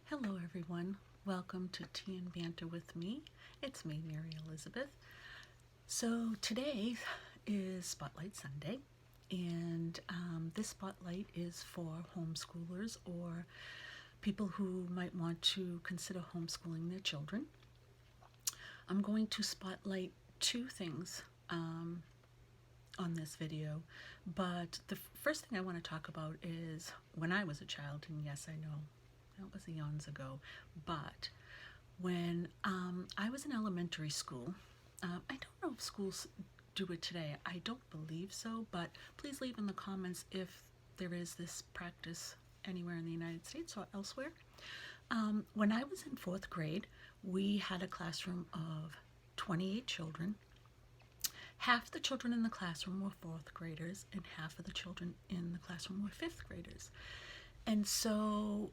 Hello everyone, welcome to Tea and Banter with me. It's me, Mary Elizabeth. So today is Spotlight Sunday, and this spotlight is for homeschoolers or people who might want to consider homeschooling their children. I'm going to spotlight two things on this video, but the first thing I want to talk about is when I was a child, and yes, I know that was eons ago, but when I was in elementary school, I don't know if schools do it today. I don't believe so, but please leave in the comments if there is this practice anywhere in the United States or elsewhere. When I was in fourth grade, we had a classroom of 28 children. Half the children in the classroom were fourth graders, and half of the children in the classroom were fifth graders. And so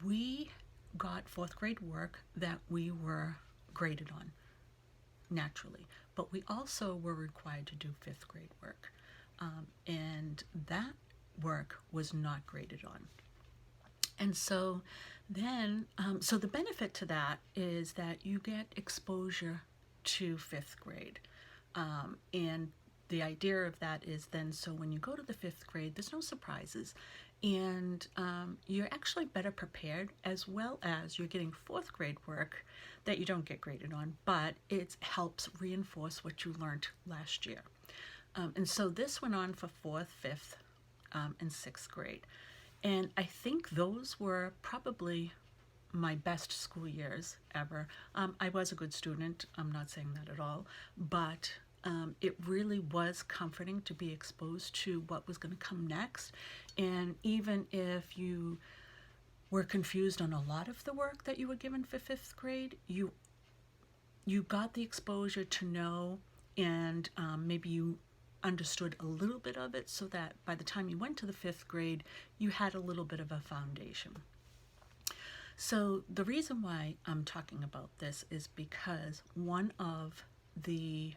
we got fourth grade work that we were graded on, naturally, but we also were required to do fifth grade work, and that work was not graded on. And so then, so the benefit to that is that you get exposure to fifth grade, and the idea of that is then, so when you go to the fifth grade, there's no surprises, and you're actually better prepared, as well as you're getting fourth grade work that you don't get graded on, but it helps reinforce what you learned last year. And so this went on for fourth, fifth, and sixth grade. And I think those were probably my best school years ever. I was a good student, I'm not saying that at all, but it really was comforting to be exposed to what was going to come next. And even if you were confused on a lot of the work that you were given for fifth grade, you got the exposure to know, and maybe you understood a little bit of it, so that by the time you went to the fifth grade, you had a little bit of a foundation. So the reason why I'm talking about this is because one of the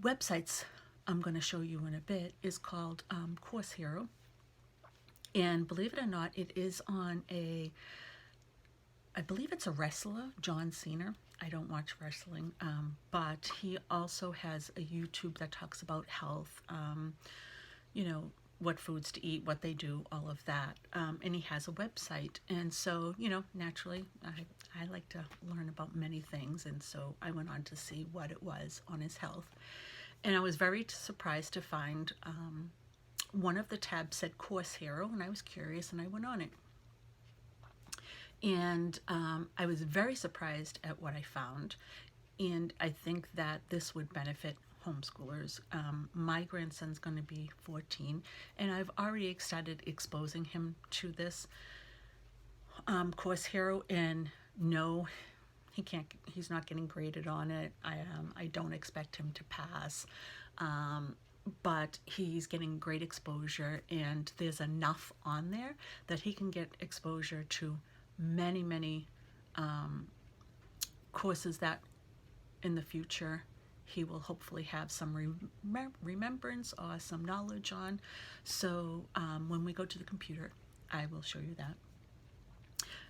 websites I'm going to show you in a bit is called Course Hero. And believe it or not, it is on I believe it's a wrestler, John Cena. I don't watch wrestling, but he also has a YouTube that talks about health, what foods to eat, what they do, all of that. And he has a website. And so, naturally, I like to learn about many things. And so I went on to see what it was on his health. And I was very surprised to find one of the tabs said Course Hero, and I was curious and I went on it. And I was very surprised at what I found, and I think that this would benefit homeschoolers. My grandson's going to be 14, and I've already started exposing him to this Course Hero, and no, he's not getting graded on it. I don't expect him to pass, but he's getting great exposure, and there's enough on there that he can get exposure to many courses that in the future he will hopefully have some remembrance or some knowledge on. So when we go to the computer, I will show you that.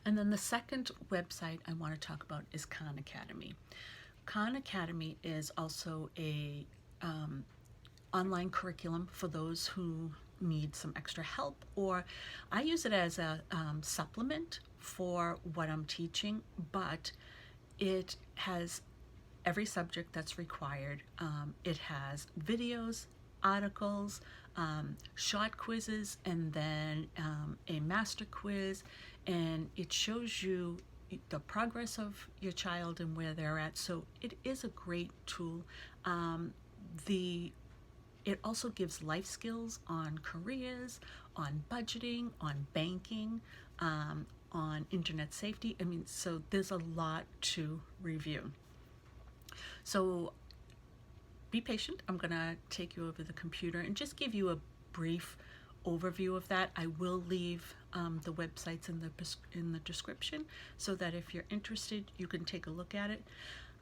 And then the second website I want to talk about is Khan Academy. Khan Academy is also a online curriculum for those who need some extra help, or I use it as a supplement for what I'm teaching, but it has every subject that's required. It has videos, articles, short quizzes, and then a master quiz, and it shows you the progress of your child and where they're at. So it is a great tool. It also gives life skills on careers, on budgeting, on banking, on internet safety. So there's a lot to review. So be patient. I'm gonna take you over the computer and just give you a brief overview of that. I will leave the websites in the description, so that if you're interested, you can take a look at it.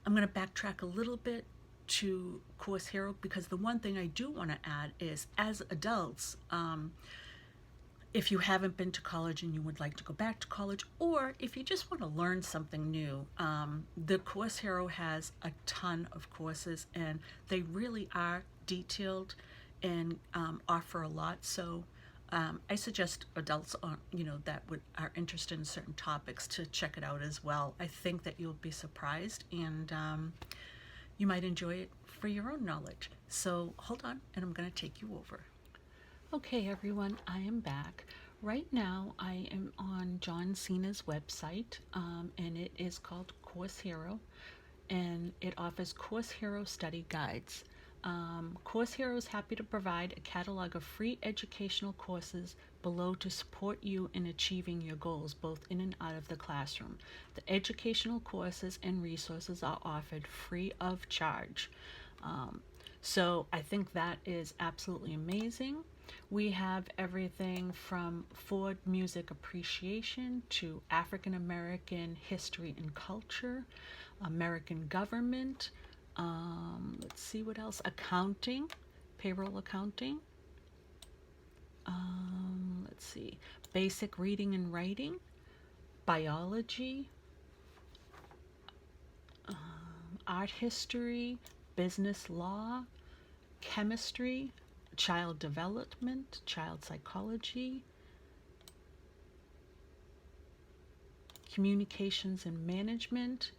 I'm gonna backtrack a little bit to Course Hero, because the one thing I do want to add is, as adults, if you haven't been to college and you would like to go back to college, or if you just want to learn something new, the Course Hero has a ton of courses, and they really are detailed and offer a lot. So I suggest adults, that are interested in certain topics to check it out as well. I think that you'll be surprised, and you might enjoy it for your own knowledge. So hold on, and I'm going to take you over. Okay, everyone, I am back. Right now, I am on John Cena's website, and it is called Course Hero, and it offers Course Hero study guides. Course Hero is happy to provide a catalog of free educational courses below to support you in achieving your goals, both in and out of the classroom. The educational courses and resources are offered free of charge. So I think that is absolutely amazing. We have everything from Ford music appreciation to African American history and culture, American government, let's see what else, accounting, payroll accounting, let's see, basic reading and writing, biology, art history, business law, chemistry, child development, child psychology, communications and management,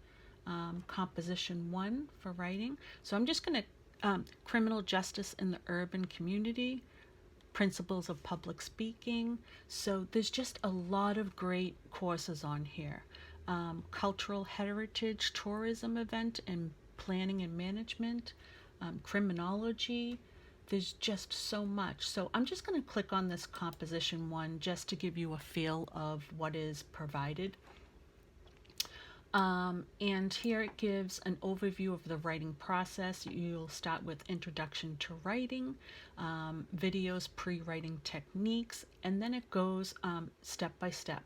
composition 1 for writing. So I'm just going to, criminal justice in the urban community, principles of public speaking. So there's just a lot of great courses on here. Cultural heritage tourism event and planning and management, criminology. There's just so much. So I'm just going to click on this composition 1 just to give you a feel of what is provided. And here it gives an overview of the writing process. You'll start with introduction to writing, videos, pre-writing techniques, and then it goes step by step.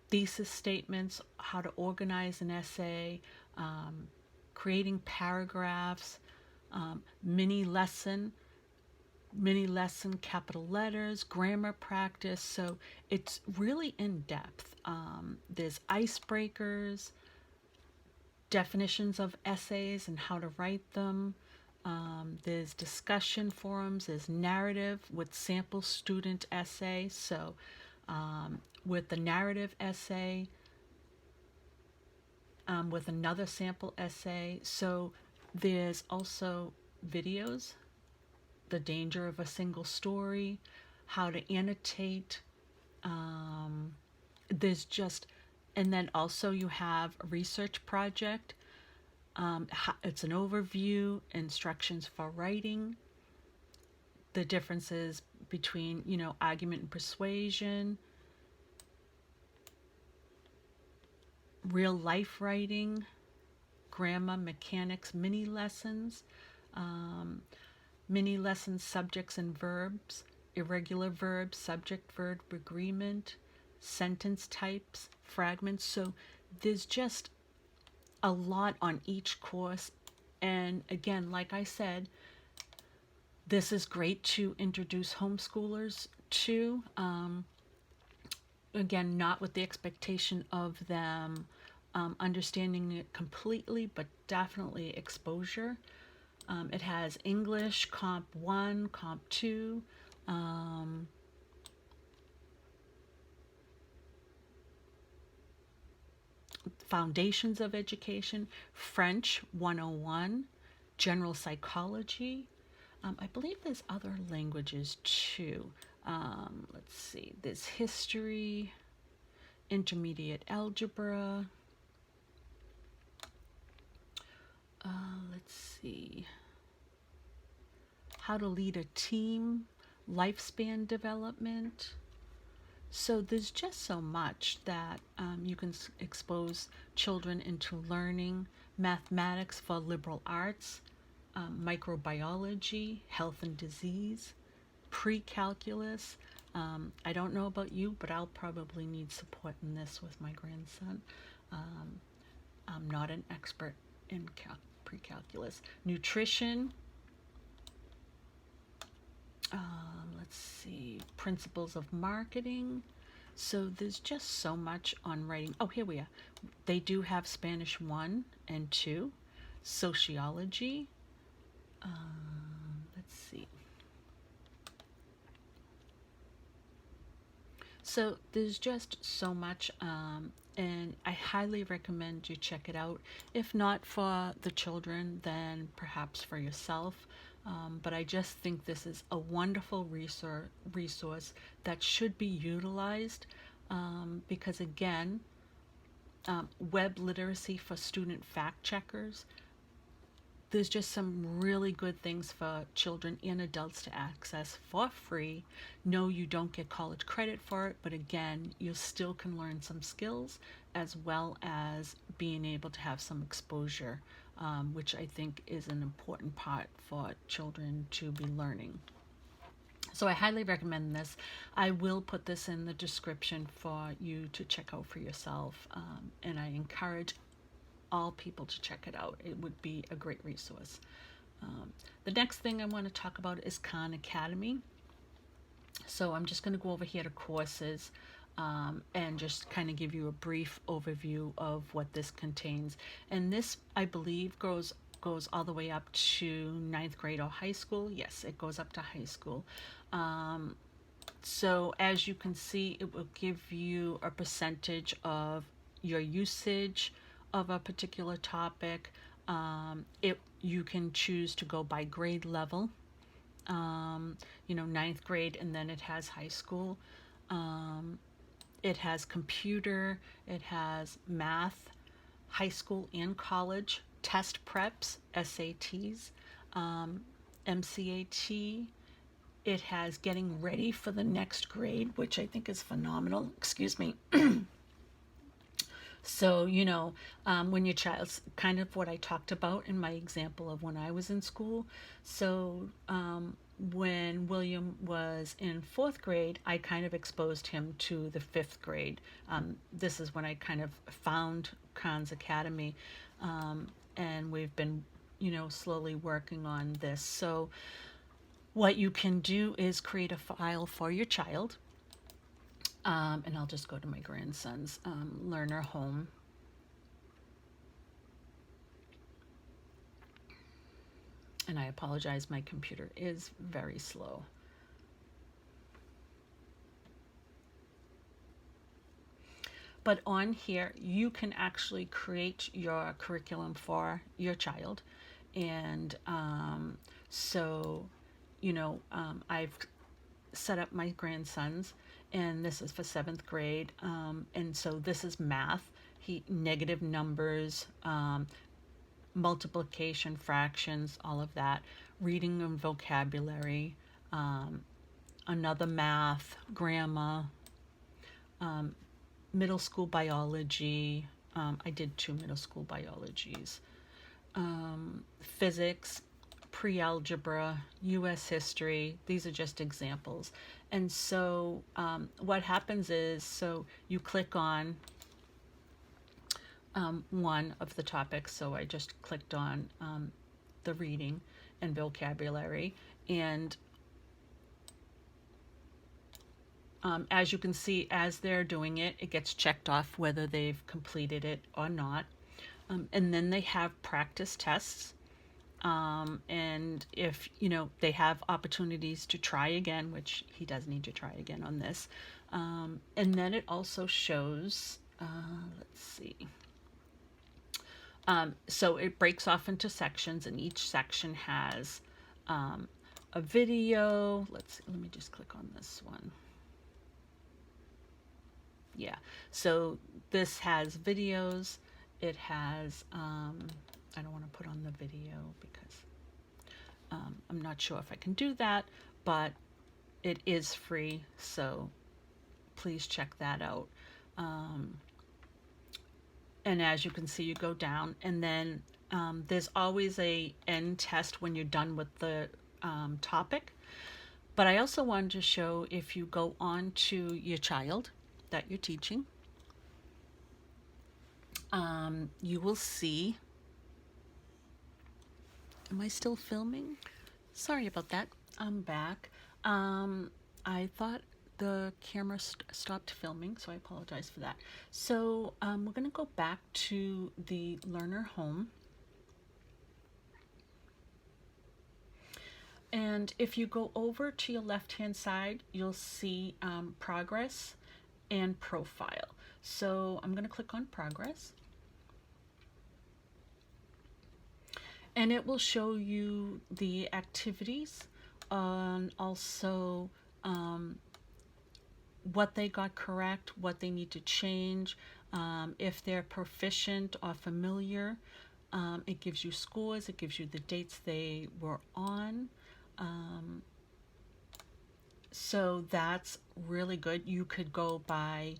Thesis statements, how to organize an essay, creating paragraphs, mini lesson, capital letters, grammar practice. So it's really in depth. There's icebreakers, definitions of essays and how to write them. There's discussion forums, there's narrative with sample student essay. So with the narrative essay, with another sample essay. So there's also videos, the danger of a single story, how to annotate. There's just, and then also you have a research project. It's an overview, instructions for writing, the differences between, argument and persuasion, real life writing, grammar, mechanics, mini lessons, subjects and verbs, irregular verbs, subject verb agreement, sentence types, fragments. So there's just a lot on each course. And again, like I said, this is great to introduce homeschoolers to. Again, not with the expectation of them understanding it completely, but definitely exposure. It has English, Comp 1, Comp 2, Foundations of Education, French 101, General Psychology. I believe there's other languages too. Let's see, there's history, intermediate algebra. Let's see, how to lead a team, lifespan development. So there's just so much that you can expose children into learning. Mathematics for liberal arts, microbiology, health and disease, pre-calculus. I don't know about you, but I'll probably need support in this with my grandson. I'm not an expert in pre-calculus. Nutrition, let's see, principles of marketing. So there's just so much on writing. Oh, here we are. They do have Spanish 1 and 2, sociology. Let's see. So there's just so much, and I highly recommend you check it out. If not for the children, then perhaps for yourself. But I just think this is a wonderful resource that should be utilized, because again, web literacy for student fact checkers, there's just some really good things for children and adults to access for free. No, you don't get college credit for it, but again, you still can learn some skills as well as being able to have some exposure, which I think is an important part for children to be learning. So I highly recommend this. I will put this in the description for you to check out for yourself, and I encourage all people to check it out. It would be a great resource. The next thing I want to talk about is Khan Academy. So I'm just going to go over here to courses, and just kind of give you a brief overview of what this contains. And this, I believe, goes all the way up to 9th grade or high school. Yes, it goes up to high school. So as you can see, it will give you a percentage of your usage of a particular topic. You can choose to go by grade level, 9th grade, and then it has high school. It has computer, it has math, high school and college, test preps, SATs, MCAT. It has getting ready for the next grade, which I think is phenomenal. Excuse me. So, when your child's kind of what I talked about in my example of when I was in school. So, when William was in 4th grade, I kind of exposed him to the 5th grade. This is when I kind of found Khan's Academy, and we've been, slowly working on this. So, what you can do is create a file for your child. And I'll just go to my grandson's learner home. And I apologize, my computer is very slow. But on here, you can actually create your curriculum for your child. And I've set up my grandson's, and this is for 7th grade, and so this is math, negative numbers, multiplication, fractions, all of that, reading and vocabulary, another math, grammar, middle school biology. I did 2 middle school biologies, physics, pre-algebra, U.S. history. These are just examples. And so what happens is, so you click on one of the topics. So I just clicked on the reading and vocabulary. And as you can see, as they're doing it, it gets checked off whether they've completed it or not. And then they have practice tests. And if, they have opportunities to try again, which he does need to try again on this. And then it also shows, let's see. So it breaks off into sections, and each section has a video. Let me just click on this one. Yeah, so this has videos. It has, I don't want to put on the video because I'm not sure if I can do that, but it is free, so please check that out. And as you can see, you go down, and then there's always a end test when you're done with the topic. But I also wanted to show, if you go on to your child that you're teaching, you will see, am I still filming? Sorry about that. I'm back. I thought the camera stopped filming, so I apologize for that. So we're going to go back to the learner home. And if you go over to your left-hand side, you'll see progress and profile. So I'm going to click on progress. And it will show you the activities and also what they got correct, what they need to change, if they're proficient or familiar. It gives you scores, it gives you the dates they were on. So that's really good. You could go by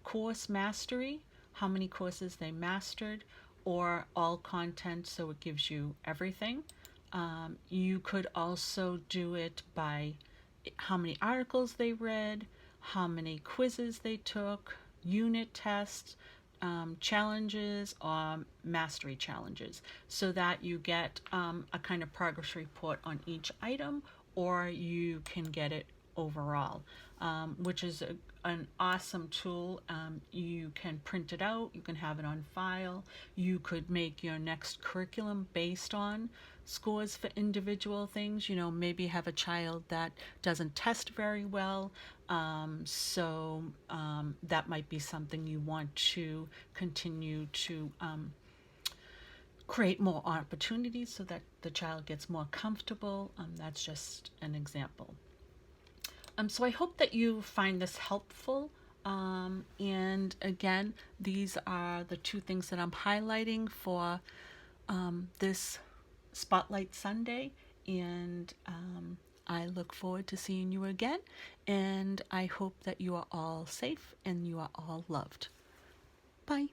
course mastery, how many courses they mastered, or all content, so it gives you everything. You could also do it by how many articles they read, how many quizzes they took, unit tests, challenges, or mastery challenges, so that you get a kind of progress report on each item, or you can get it overall, which is an awesome tool. You can print it out, you can have it on file, you could make your next curriculum based on scores for individual things. Maybe have a child that doesn't test very well, so that might be something you want to continue to create more opportunities so that the child gets more comfortable. That's just an example. So I hope that you find this helpful. And again, these are the two things that I'm highlighting for this Spotlight Sunday. And I look forward to seeing you again. And I hope that you are all safe and you are all loved. Bye.